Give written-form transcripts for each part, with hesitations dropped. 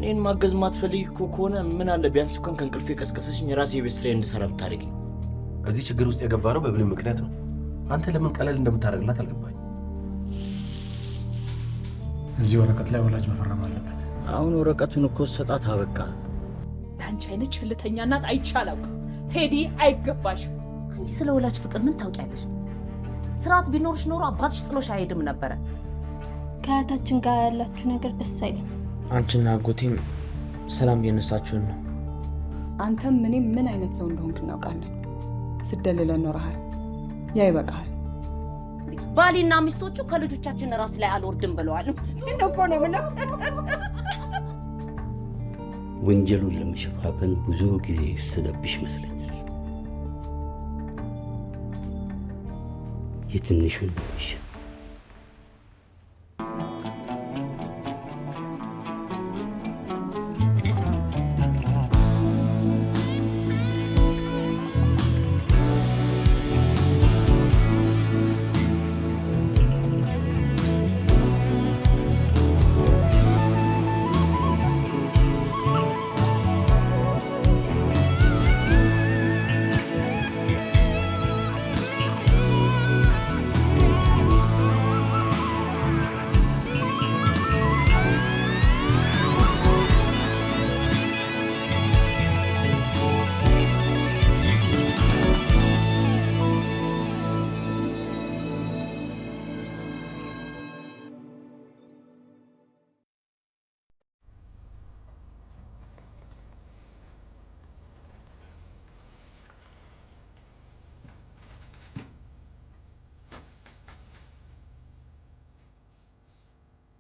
እኔን ማገዝ ማትፈልጊ ከሆነ ምን አለ ቢያንስ እንኳን ከእንቅልፌ ቀስቀሰሽኝ የራሴ የቤት ስራዬን እንድሰራ ብታደርጊ። እዚህ ችግር ውስጥ የገባ ነው በምን ምክንያት ነው? አንተ ለምን ቀለል እንደምታደርግላት አልገባኝ። እዚህ ወረቀት ላይ ወላጅ መፈረም አለበት። አሁን ወረቀቱን እኮ ሰጣት አበቃ። ለአንቺ አይነት ቸልተኛ እናት አይቻላም። ቴዲ አይገባሽም። አንቺ ስለ ወላጅ ፍቅር ምን ታውቂያለሽ? ስርዓት ቢኖርሽ ኖሮ አባትሽ ጥሎሽ አይሄድም ነበረ። ከአያታችን ጋር ያላችሁ ነገር ደስ አይልም። አንቺና አጎቴም ሰላም እየነሳችሁን ነው። አንተም ምንም ምን አይነት ሰው እንደሆንክ እናውቃለን። ስደልለን ኖረሃል። ያ ይበቃሃል። ባሊና ሚስቶቹ ከልጆቻችን ራስ ላይ አልወርድም ብለዋል። እኮ ነው ምን ወንጀሉን ለመሸፋፈን ብዙ ጊዜ ስደብሽ ይመስለኛል። የትንሹን ብሽ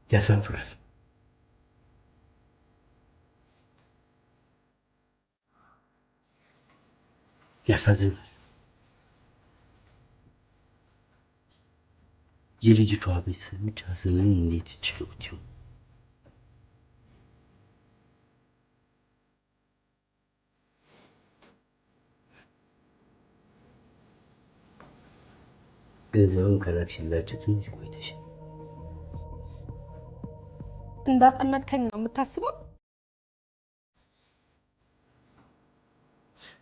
ያሳፍራል። ያሳዝናል። የልጅቷ ቤተሰቦች ሐዘንን እንዴት ይችሉት ይሆን? ገንዘቡን ከላክሽላቸው ትንሽ ቆይተሻል። እንዳጠመድከኝ ነው የምታስበው?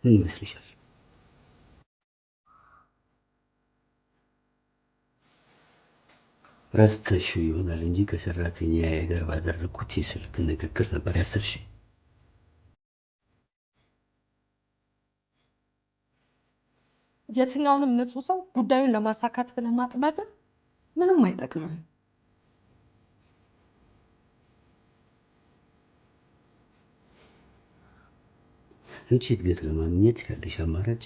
ምን ይመስልሻል? ረስተሽው ይሆናል እንጂ ከሰራተኛዬ ጋር ባደረኩት የስልክ ንግግር ነበር ያሰብሽኝ። የትኛውንም ንጹህ ሰው ጉዳዩን ለማሳካት ብለህ ማጥመድ ምንም አይጠቅምም። አንቺ እድገት ለማግኘት ያለሽ አማራጭ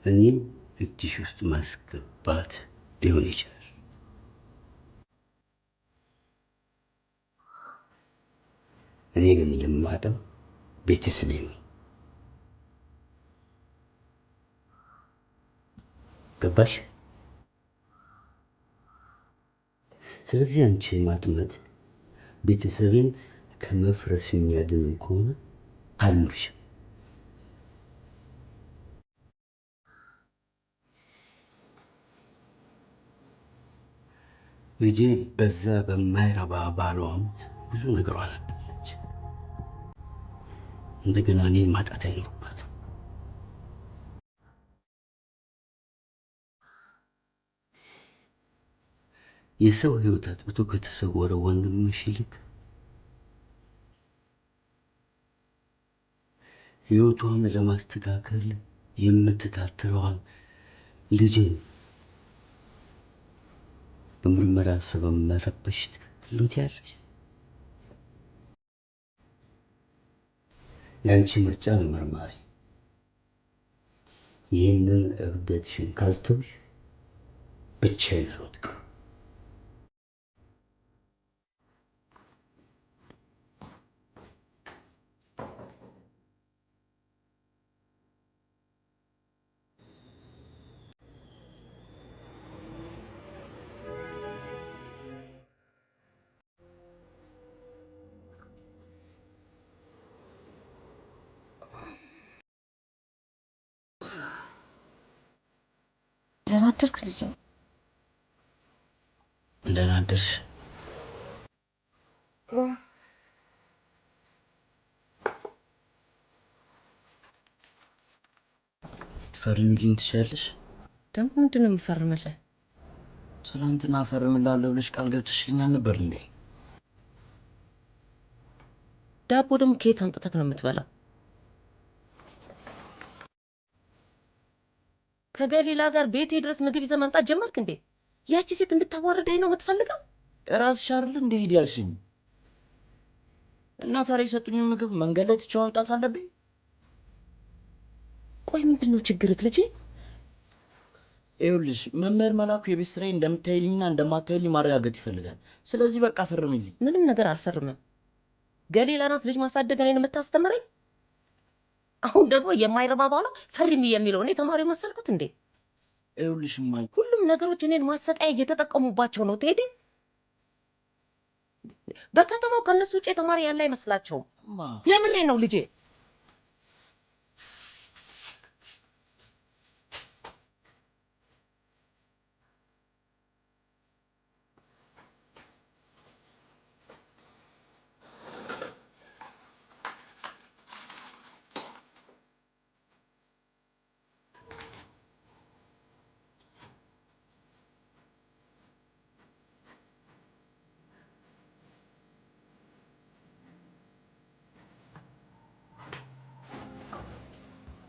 እኔም እጅሽ ውስጥ ማስገባት ሊሆን ይችላል። እኔ ግን የማጣው ቤተሰቤ ነው። ገባሽ? ስለዚህ አንቺ ማጥመድ ቤተሰቤን ከመፍረስ የሚያድን ከሆነ አልምርሽም። ልጄ በዛ በማይረባ ባሏም ብዙ ነገር አላደረች። እንደገና እኔን ማጣት አይኖርባትም። የሰው ህይወት አጥብቶ ከተሰወረ ወንድምሽ ይልቅ ህይወቷን ለማስተካከል የምትታትረዋን ልጄን በምርመራ ሰበብ መረበሽ ትክክል ነው ትያለሽ? የአንቺ ምርጫ ነው መርማሪ። ይህንን እብደትሽን ካልተውሽ ብቻዬን አልወድቅም። ደህና አደርክ ልጄ? እንደምን አደርሽ? ልትፈርሚልኝ ትችያለሽ? ደግሞ ምንድን ነው የምፈርምልህ? ትናንትና እፈርምልሃለሁ ብለሽ ቃል ገብተሽልኛል ነበር እንዴ? ዳቦ ደግሞ ከየት አምጥተህ ነው የምትበላው? ከገሊላ ጋር ቤቴ ድረስ ምግብ ይዘህ መምጣት ጀመርክ እንዴ? ያቺ ሴት እንድታዋርደኝ ነው የምትፈልገው? ራስሽ አይደል እንደ ሂድ ያልሽኝ? እና ታዲያ የሰጡኝን ምግብ መንገድ ላይ ትቼው መምጣት አለብኝ? ቆይ ምንድን ነው ችግርህ ልጄ? ይኸውልሽ መምህር መላኩ የቤት ስራዬን እንደምታይልኝና እንደማታይልኝ ማረጋገጥ ይፈልጋል። ስለዚህ በቃ ፈርሚልኝ። ምንም ነገር አልፈርምም። ገሊላ ናት ልጅ ማሳደግ እኔን የምታስተምረኝ? አሁን ደግሞ የማይረባ ባሏ ፈርሚ የሚለው እኔ ተማሪ መሰልኩት እንዴ? ይኸውልሽ እማዬ፣ ሁሉም ነገሮች እኔን ማሰቃያ እየተጠቀሙባቸው ነው ቴዲ። በከተማው ከነሱ ውጭ ተማሪ ያለ አይመስላቸውም። የምሬን ነው ልጄ።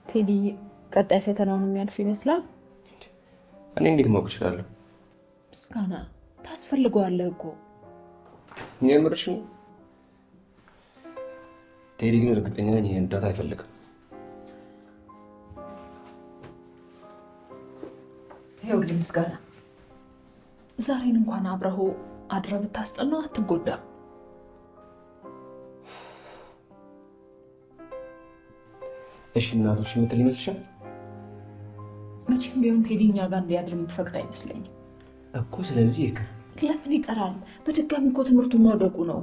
ቴዲ ቀጣይ ፈተናውን የሚያልፍ ይመስላል። እኔ እንዴት ማወቅ እችላለሁ? ምስጋና ታስፈልገዋለህ እኮ። የምርሽ ነው? ቴዲ ግን እርግጠኛ ነኝ ይሄን እርዳታ አይፈልግም። ይኸውልህ ምስጋና፣ ዛሬን እንኳን አብረኸው አድረህ ብታስጠናው አትጎዳም። እሺ እናቶች ምትል ይመስልሻል? መቼም ቢሆን ቴዲ እኛ ጋር እንዲያድር የምትፈቅድ አይመስለኝም እኮ። ስለዚህ ይቅር። ለምን ይቀራል? በድጋሚ እኮ ትምህርቱን መውደቁ ነው።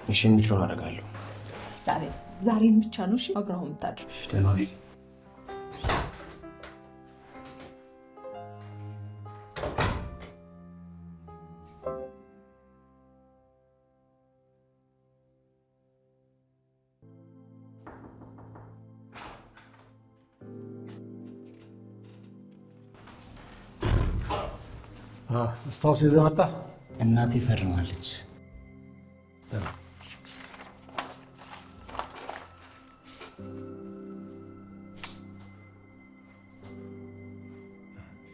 እሺ የምችለውን አደርጋለሁ። ዛሬን ብቻ ነው እሺ አብረኸው የምታድር። እሺ ደህና ነኝ። ስታውስ ይዘህ መጣ? እናቴ ፈርማለች።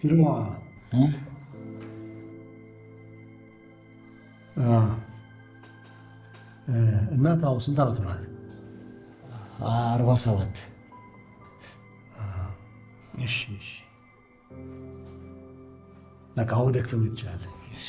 ፊርማ እናት አሁን ስንት ዓመት ናት? 47 እሺ በቃ ወደ ክፍል ትችላለህ። እሺ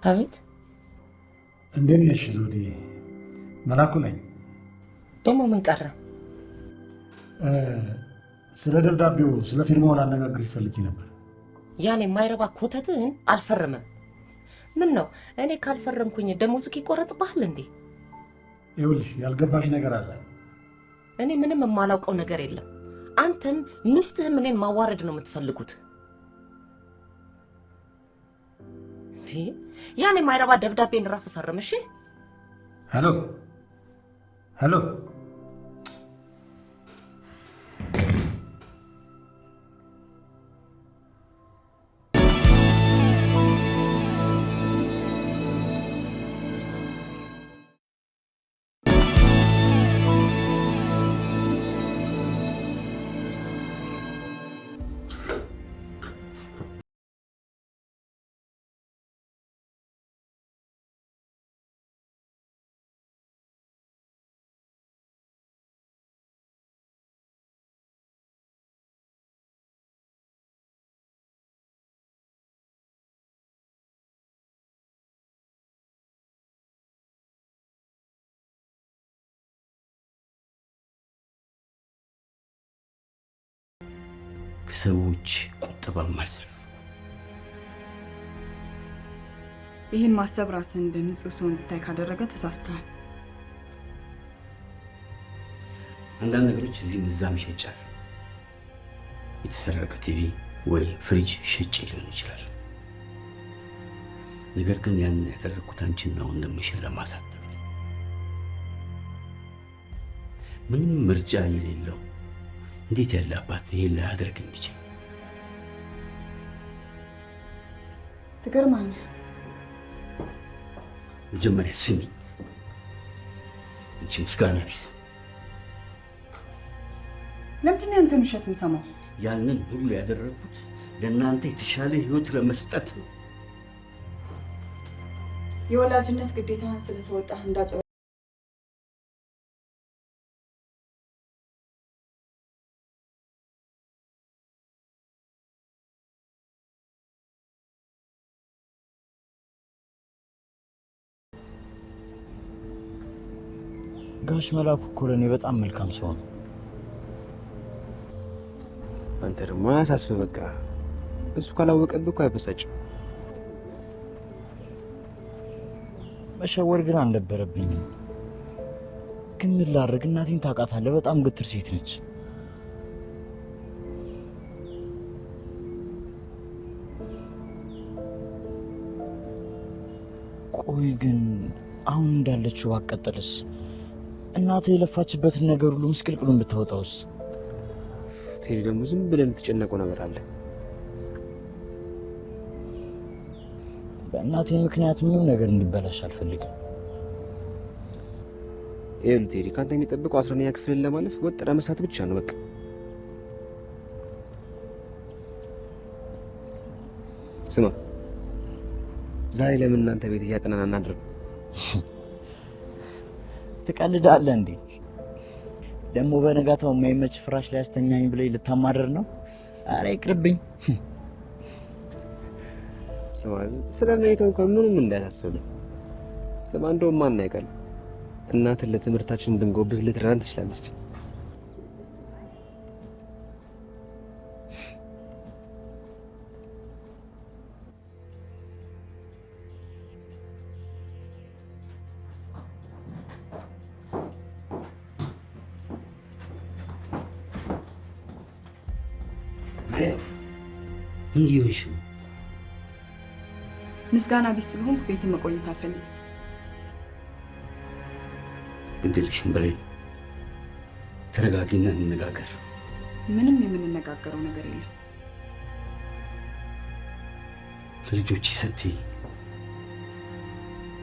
አቤት። እንዴት ነሽ ዞዴ? መላኩ ነኝ። ደግሞ ምን ቀረ? ስለ ደብዳቤው ስለ ፊርማው ላነጋግርሽ ፈልጌ ነበር። ያን የማይረባ ኮተትህን አልፈርምም። ምን ነው እኔ ካልፈረምኩኝ ደሞዝክ ይቆረጥብሃል እንዴ? ይኸውልሽ ያልገባሽ ነገር አለ። እኔ ምንም የማላውቀው ነገር የለም። አንተም ሚስትህም እኔን ማዋረድ ነው የምትፈልጉት። ያን የማይረባ ደብዳቤን ራስ ፈርም። እሺ ሄሎ ሄሎ ከሰዎች ቁጠባም አልሰራም። ይህን ማሰብ ራስን እንደ ንጹህ ሰው እንድታይ ካደረገ ተሳስተሃል። አንዳንድ ነገሮች እዚህም እዛም ሸጫል። የተሰረቀ ቲቪ ወይ ፍሪጅ ሸጬ ሊሆን ይችላል። ነገር ግን ያንን ያደረግኩት አንቺን ነው እንደምሽል ለማሳደግ። ምንም ምርጫ የሌለው እንዴት ያለ አባት ነው ይሄን ላያደርግ የሚችል? ትገርማለህ። መጀመሪያ ስሚ አንቺ ምስጋና ቢስ። ለምንድን ነው ያንተን ውሸት የምሰማው? ያንን ሁሉ ያደረግኩት ለእናንተ የተሻለ ህይወት ለመስጠት ነው። የወላጅነት ግዴታህን ስለተወጣህ እንዳጨ ጋሽ መላኩ እኮ ለእኔ በጣም መልካም ሰው ነው። አንተ ደግሞ አያሳስብህ። በቃ እሱ ካላወቀብህ እኮ አይበሳጭም። መሸወር ግን አልነበረብኝም። ግን ምን ላድርግ? እናቴን ታውቃታለህ፣ በጣም ግትር ሴት ነች። ቆይ ግን አሁን እንዳለችው ባቀጥልስ? እናቴ የለፋችበትን ነገር ሁሉ ምስቅልቅሉን ብታወጣውስ? ቴዲ ደግሞ ዝም ብለህ የምትጨነቀው ነገር አለ። በእናቴ ምክንያት ምንም ነገር እንዲበላሽ አልፈልግም። ይኸውልህ ቴዲ፣ ከአንተ የሚጠብቀው 10ኛ ክፍልን ለማለፍ ወጥረህ መስራት ብቻ ነው በቃ። ስማ፣ ዛሬ ለምን እናንተ ቤት እያጠናን አናድርም? ትቀልዳለህ እንዴ? ደግሞ በነጋታው የማይመች ፍራሽ ላይ አስተኛኝ ብለኝ ልታማረር ነው? አረ ይቅርብኝ። ስማ፣ ስለ ሁኔታው እንኳን ምንም እንዳያሳስብ። ስማ፣ እንደውም ማን ያውቃል፣ እናትን ለትምህርታችን እንድንጎብዝ ልትረዳን ትችላለች። ምን ይሆንሽ ነው? ምስጋና ቢስ ስለሆንኩ ቤት መቆየት አልፈልግም። እንድልሽም በላይ ተረጋጊና እንነጋገር። ምንም የምንነጋገረው ነገር የለም። ልጆች ስትይ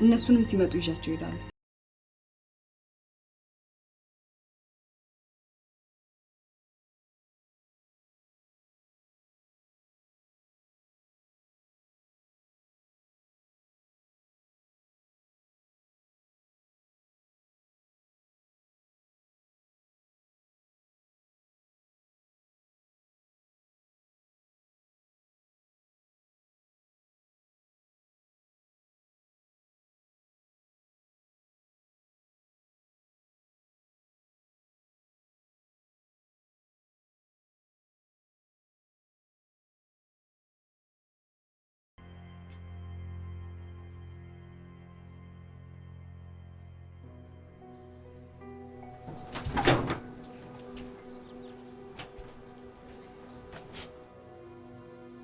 እነሱንም ሲመጡ ይዣቸው ይሄዳሉ።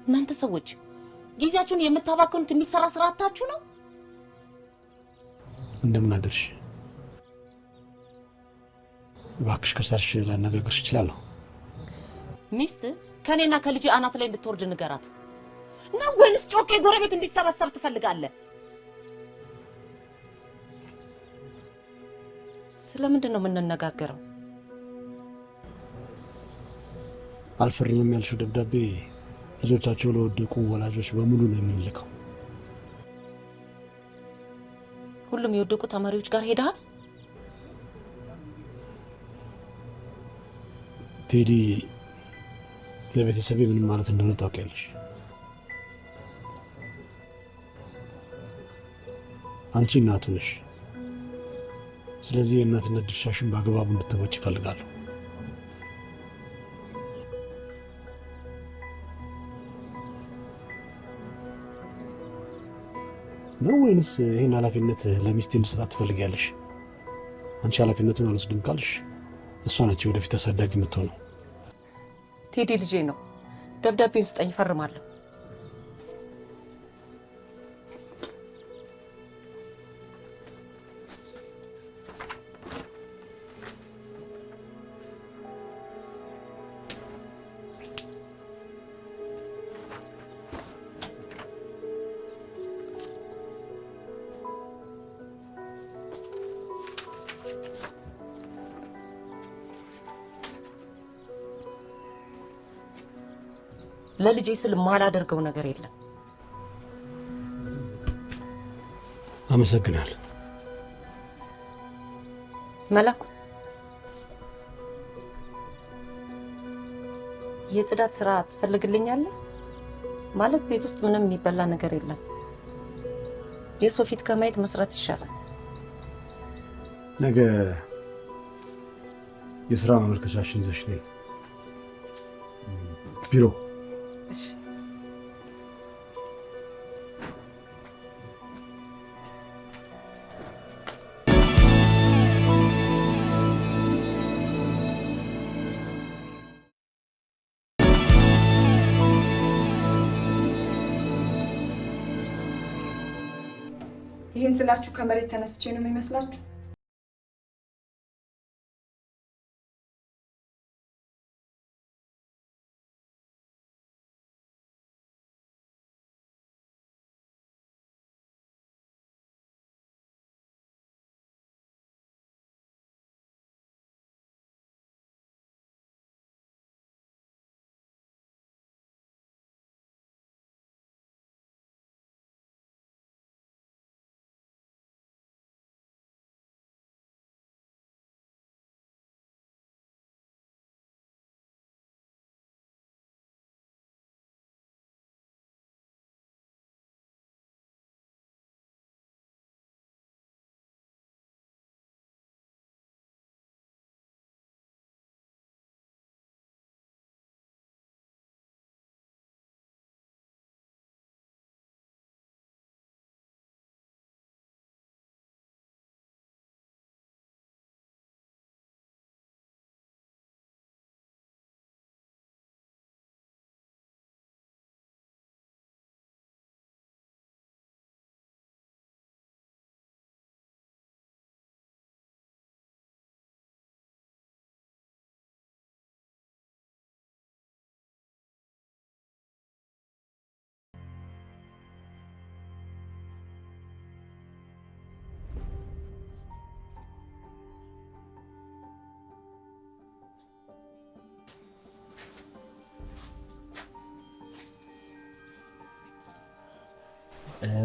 እናንተ ሰዎች ጊዜያችሁን የምታባክኑት የሚሰራ ስራ አታችሁ ነው? እንደምን አደርሽ? እባክሽ ከሰርሽ ላነጋግርሽ እችላለሁ? ሚስት ከኔና ከልጄ አናት ላይ እንድትወርድ ንገራት ነው ወይንስ ጮኬ ጎረቤት እንዲሰበሰብ ትፈልጋለህ? ስለምንድን ነው የምንነጋገረው? አልፈርምም ያልሽው ደብዳቤ ልጆቻቸው ለወደቁ ወላጆች በሙሉ ነው የምንልከው። ሁሉም የወደቁ ተማሪዎች ጋር ሄደሃል? ቴዲ ለቤተሰቤ ምን ማለት እንደሆነ ታውቂያለሽ። አንቺ እናቱ ነሽ። ስለዚህ የእናትነት ድርሻሽን በአግባቡ እንድትወጪ እፈልጋለሁ። ነው ወይንስ ይሄን ኃላፊነት ለሚስቴ እንድሰጣት ትፈልጊያለሽ? አንቺ ኃላፊነቱን አልወስድም ካልሽ እሷ ነች ወደፊት አሳዳጊ የምትሆነው። ቴዲ ልጄ ነው። ደብዳቤውን ስጠኝ ፈርማለሁ። ለልጄ ስል ማላደርገው ነገር የለም። አመሰግናለሁ። መላኩ የጽዳት ስራ ትፈልግልኛለህ? ማለት ቤት ውስጥ ምንም የሚበላ ነገር የለም። የሰው ፊት ከማየት መስራት ይሻላል። ነገ የስራ ማመልከቻሽን ይዘሽ ነይ ቢሮ። እሺ። ይህን ስላችሁ ከመሬት ተነስቼ ነው የሚመስላችሁ?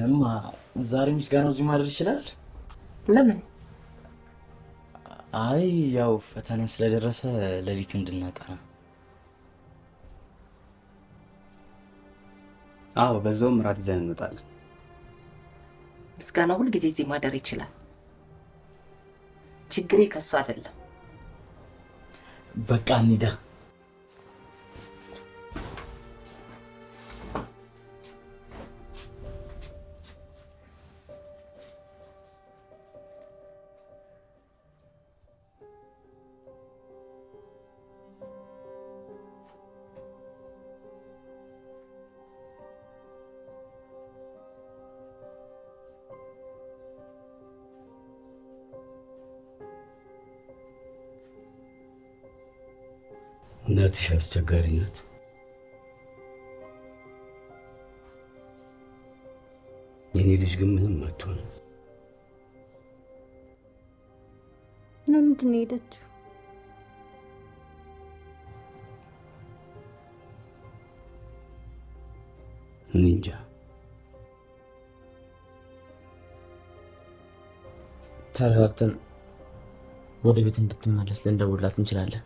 እማ ዛሬ ምስጋናው እዚህ ማድረግ ይችላል? ለምን? አይ ያው ፈተና ስለደረሰ ሌሊት እንድናጠና። አዎ በዛውም እራት ይዘን እንመጣለን። ምስጋና ሁል ጊዜ እዚህ ማደር ይችላል። ችግሬ ከሱ አይደለም። በቃ እንሂዳ። እናትሽ አስቸጋሪ ናት። የኔ ልጅ ግን ምንም አትሆንም። ለምንድን ነው የሄደችው? እኔ እንጃ። ተረጋግተን ወደ ቤት እንድትመለስ ልንደውልላት እንችላለን።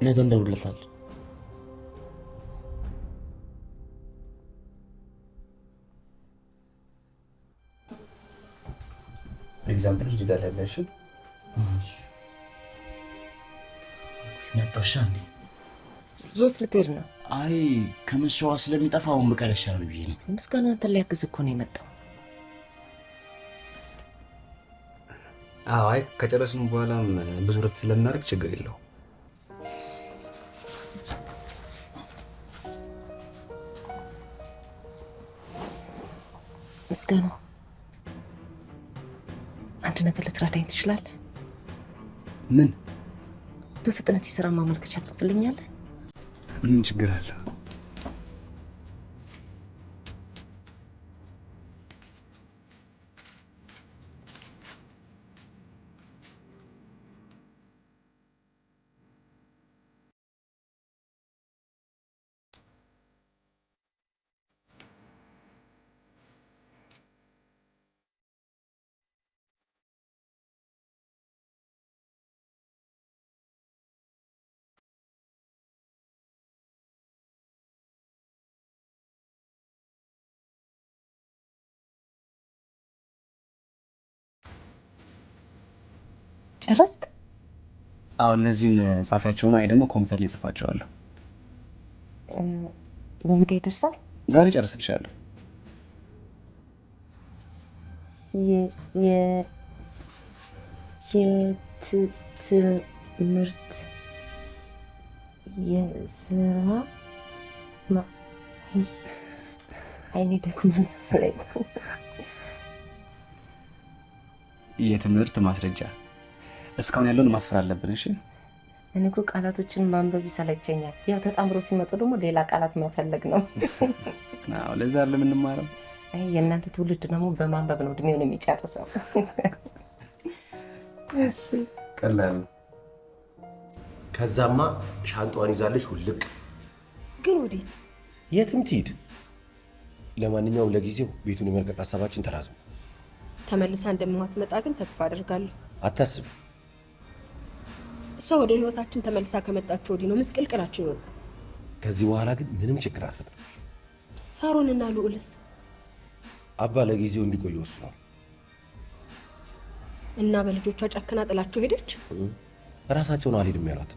ነገ እንደውልለታለን። ኤግዛምፕል እዚህ ጋር ያለሽ መጣሻ እንዴ? የት ልትሄድ ነው? አይ ከመሸዋ ስለሚጠፋውን በቀር ይሻላል ብዬ ነው። ምስጋናው አንተን ሊያግዝ እኮ ነው የመጣው። አይ ከጨረስን በኋላም ብዙ ረፍት ስለምናደርግ ችግር የለው። ምስጋናው አንድ ነገር ልትረዳኝ ትችላለህ? ምን? በፍጥነት የሥራ ማመልከቻ ጽፍልኛለህ? ምን ችግር አለ? ጨረስክ? አሁን እነዚህን ጻፊያቸውን አይ ደግሞ ኮምፒውተር ላይ ጽፋቸዋለሁ። በምን ጋር ይደርሳል? ዛሬ ጨርስልሻለሁ። ትምህርት የስራ አይኔ ደግሞ መሰለኝ። የትምህርት ማስረጃ እስካሁን ያለውን ማስፈር አለብን። እሺ እኔ እኮ ቃላቶችን ማንበብ ይሰለቸኛል። ያው ተጣምሮ ሲመጡ ደግሞ ሌላ ቃላት መፈለግ ነው። አዎ ለዛ አይደል የምንማረው። አይ የእናንተ ትውልድ ደግሞ በማንበብ ነው እድሜውን የሚጨርሰው። እሺ ቀላል። ከዛማ ሻንጣዋን ይዛለች ውልቅ። ግን ወዴት? የትም ትሂድ። ለማንኛውም ለጊዜው ቤቱን የመልቀቅ ሀሳባችን ተራዝሞ ተመልሳ እንደማትመጣ ግን ተስፋ አደርጋለሁ። አታስብ። እሷ ወደ ህይወታችን ተመልሳ ከመጣች ወዲህ ነው ምስቅልቅላችን ይወጣ። ከዚህ በኋላ ግን ምንም ችግር አትፈጥርም። ሳሮንና ልዑልስ? አባ ለጊዜው እንዲቆዩ ወስኗል። እና በልጆቿ ጨክና ጥላቸው ሄደች። ራሳቸውን አልሄድም ያሏት።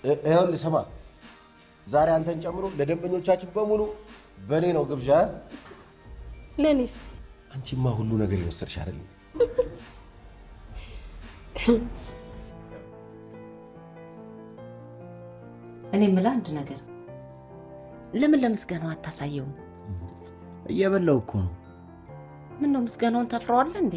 ይኸውልህ ስማ፣ ዛሬ አንተን ጨምሮ ለደንበኞቻችን በሙሉ በእኔ ነው ግብዣ። ለኔስ? አንቺማ ሁሉ ነገር ይወሰድሽ አይደለም? እኔ የምልህ አንድ ነገር፣ ለምን ለምስጋናው አታሳየውም? እየበላው እኮ ነው። ምን ነው ምስጋናውን ታፍረዋለህ እንዴ?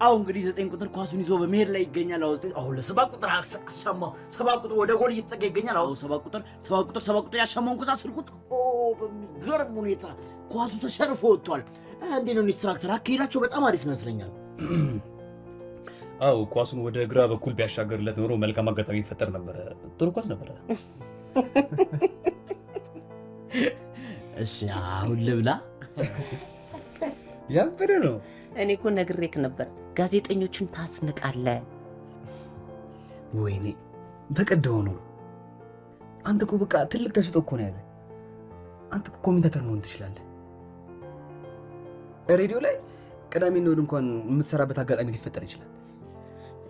አሁን እንግዲህ 9 ቁጥር ኳሱን ይዞ በመሄድ ላይ ይገኛል። አሁን ለ7 ቁጥር አሻማው 7 ቁጥር ወደ ጎል እየተጠጋ ይገኛል። አሁን 7 ቁጥር ያሻማውን ኳስ 10 ቁጥር በሚገርም ሁኔታ ኳሱ ተሸርፎ ወጥቷል። እንዴ ነው ኢንስትራክተር፣ አካሄዳቸው በጣም አሪፍ ይመስለኛል። አው ኳሱን ወደ ግራ በኩል ቢያሻገርለት ኖሮ መልካም አጋጣሚ ይፈጠር ነበር። ጥሩ ኳስ ነበር። እሺ አሁን ልብላ። ያበደ ነው። እኔ እኮ ነግሬክ ነበር፣ ጋዜጠኞችን ታስንቃለህ። ወይኔ በቀደው ነው። አንተ እኮ በቃ ትልቅ ተሰጥኦ እኮ ነው ያለ። አንተ እኮ ኮሜንታተር መሆን ትችላለህ። ሬዲዮ ላይ ቅዳሜና እሑድ እንኳን የምትሰራበት አጋጣሚ ሊፈጠር ይችላል።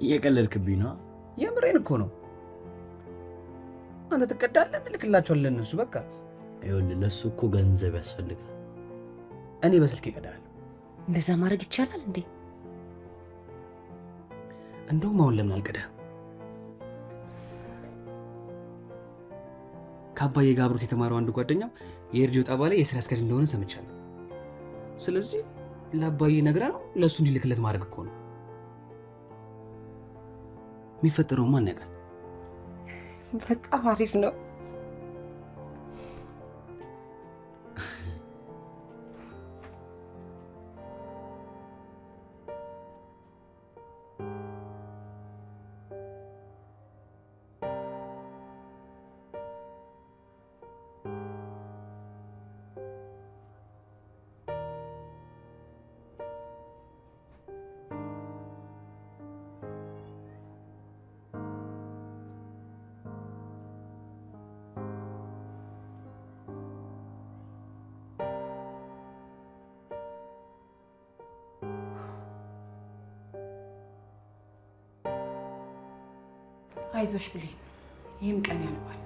እየቀለድክብኝ ነው። የምሬን እኮ ነው። አንተ ትቀዳለህ፣ እንልክላቸዋለን እነሱ። በቃ ይኸውልህ ለእሱ እኮ ገንዘብ ያስፈልጋል። እኔ በስልክ ይቀዳል። እንደዛ ማድረግ ይቻላል እንዴ? እንደውም አሁን ለምን አልቀዳም? ከአባዬ ጋር አብሮት የተማረው አንድ ጓደኛው የሬዲዮ ጣቢያ ላይ የስራ አስኪያጅ እንደሆነ ሰምቻለሁ። ስለዚህ ለአባዬ ነግረህ ነው ለእሱ እንዲልክለት ማድረግ እኮ ነው። የሚፈጠረው ማን ያውቃል? በጣም አሪፍ ነው። አይዞሽ ብሌን፣ ይህም ቀን ያልፋል።